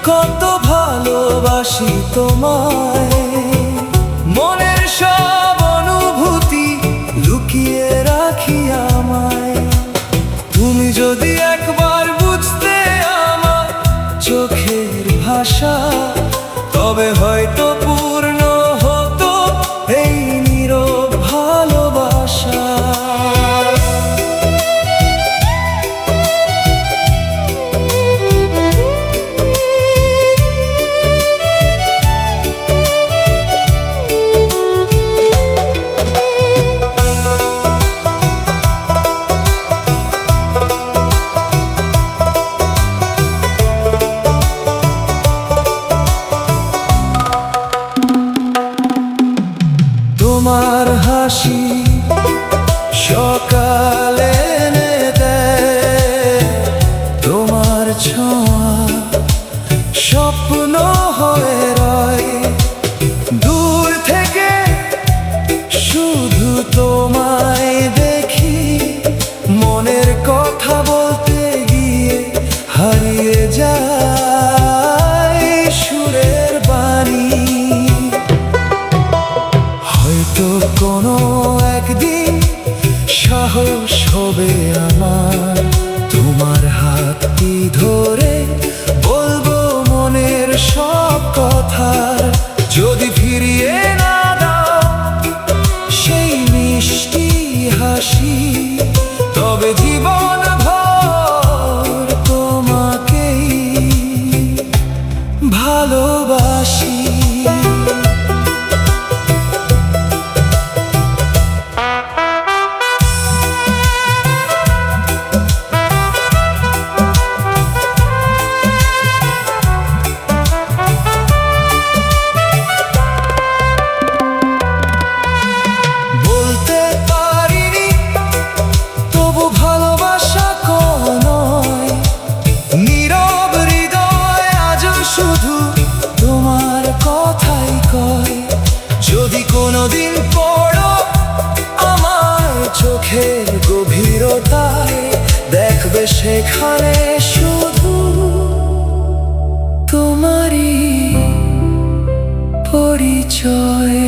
কত ভালোবাসি তোমায়, মনের সব অনুভূতি লুকিয়ে রাখি আমায়। তুমি যদি একবার বুঝতে আমার চোখের ভাষা, তবে হয়তো পূর্ণ হতো এই নীরব ভালোবাসা। তোমার হাসি সকালে এনে দেয়, তোমার ছোঁয়া স্বপ্ন হয়ে রয়। দূর থেকে শুধু তোমায় দেখি, মনের কথা বলতে গিয়ে হারিয়ে যায় সুরের বাণী। হয়তো কোনো একদিন সাহস হবে আমার, তোমার হাতটি ধরে বলবো মনের সব কথা। যদি ফিরিয়ে না দাও সেই মিষ্টি হাসি, তবে জীবন ভর তোমাকেই ভালোবাসি। যদি কোনোদিন পড়ো আমার চোখের গভীরতায়, দেখবে সেখানে শুধু তোমারই পরিচয়।